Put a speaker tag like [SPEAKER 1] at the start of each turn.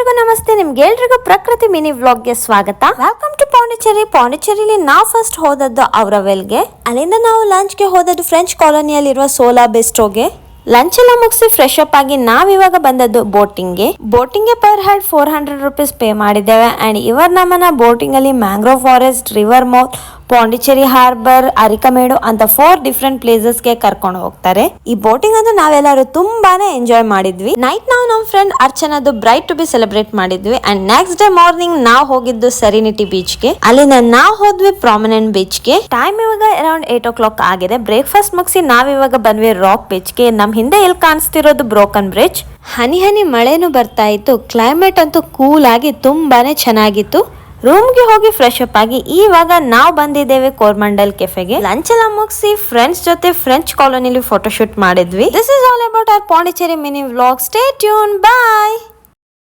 [SPEAKER 1] ಎಲ್ರಿಗೂ ನಮಸ್ತೆ. ನಿಮ್ಗೆಲ್ರಿಗೂ ಪ್ರಕೃತಿ ಮಿನಿ ವ್ಲಾಗ್ಗೆ ಸ್ವಾಗತ. Welcome to Pondicherry. ಪಾಂಡಿಚೇರಿಲಿ ನಾವು ಫಸ್ಟ್ ಹೋದದ್ದು ಅವರವೆಲ್ಗೆ. ಅಲ್ಲಿಂದ ನಾವು ಲಂಚ್ಗೆ ಹೋದದ್ದು ಫ್ರೆಂಚ್ ಕಾಲೋನಿಯಲ್ಲಿರುವ ಸೋಲಾ ಬಿಸ್ಟ್ರೋಗೆ. ಲಂಚ್ ಎಲ್ಲ ಮುಗಿಸಿ ಫ್ರೆಶ್ ಅಪ್ ಆಗಿ ನಾವಿವಾಗ ಬಂದದ್ದು ಬೋಟಿಂಗ್ಗೆ ಪರ್ ಹೆಡ್ 400 ರುಪೀಸ್ ಪೇ ಮಾಡಿದ್ದೇವೆ. ಅಂಡ್ ಇವರು ನಮ್ಮನ್ನ ಬೋಟಿಂಗ್ ಅಲ್ಲಿ ಮ್ಯಾಂಗ್ರೋವ್ ಫಾರೆಸ್ಟ್, ರಿವರ್ ಮೌಲ್, ಪಾಂಡಿಚೇರಿ ಹಾರ್ಬರ್, ಅರಿಕಮೇಡು ಅಂತ 4 ಡಿಫ್ರೆಂಟ್ ಪ್ಲೇಸಸ್ ಗೆ ಕರ್ಕೊಂಡು ಹೋಗ್ತಾರೆ. ಈ ಬೋಟಿಂಗ್ ಅಂತ ನಾವೆಲ್ಲರೂ ತುಂಬಾನೇ ಎಂಜಾಯ್ ಮಾಡಿದ್ವಿ. ನೈಟ್ ನಾವು ನಮ್ಮ ಫ್ರೆಂಡ್ ಅರ್ಚನದು ಬ್ರೈಟ್ ಟು ಬಿ ಸೆಲೆಬ್ರೇಟ್ ಮಾಡಿದ್ವಿ. ಅಂಡ್ ನೆಕ್ಸ್ಟ್ ಡೇ ಮಾರ್ನಿಂಗ್ ನಾವು ಹೋಗಿದ್ದು ಸೆರಿನಿಟಿ ಬೀಚ್ ಗೆ. ಅಲ್ಲಿಂದ ನಾವು ಹೋದ್ವಿ ಪ್ರಾಮಿನೆಂಟ್ ಬೀಚ್ ಗೆ. ಟೈಮ್ ಇವಾಗ ಅರೌಂಡ್ 8 o'clock ಆಗಿದೆ. ಬ್ರೇಕ್ಫಾಸ್ಟ್ ಮುಗಿಸಿ ನಾವಿವಾಗ ಬಂದ್ವಿ ರಾಕ್ ಬೀಚ್ ಗೆ. ನಮ್ ಹಿಂದೆ ಇಲ್ಲಿ ಕಾಣಿಸ್ತಿರೋದು ಬ್ರೋಕನ್ ಬ್ರಿಡ್ಜ್. ಹನಿ ಹನಿ ಮಳೆನೂ ಬರ್ತಾ ಇತ್ತು. ಕ್ಲೈಮೇಟ್ ಅಂತೂ ಕೂಲ್ ಆಗಿ ತುಂಬಾನೇ ಚೆನ್ನಾಗಿತ್ತು. ರೂಮ್ಗೆ ಹೋಗಿ ಫ್ರೆಶ್ ಅಪ್ ಆಗಿ ಇವಾಗ ನಾವು ಬಂದಿದ್ದೇವೆ ಕೋರ್ಮಂಡಲ್ ಕೆಫೆಗೆ. ಲಂಚ್ ಎಲ್ಲ ಮುಗಿಸಿ ಫ್ರೆಂಡ್ಸ್ ಜೊತೆ ಫ್ರೆಂಚ್ ಕಾಲೋನಿಲಿ ಫೋಟೋ ಶೂಟ್ ಮಾಡಿದ್ವಿ. This is all about our Pondicherry mini vlog. Stay tune. Bye.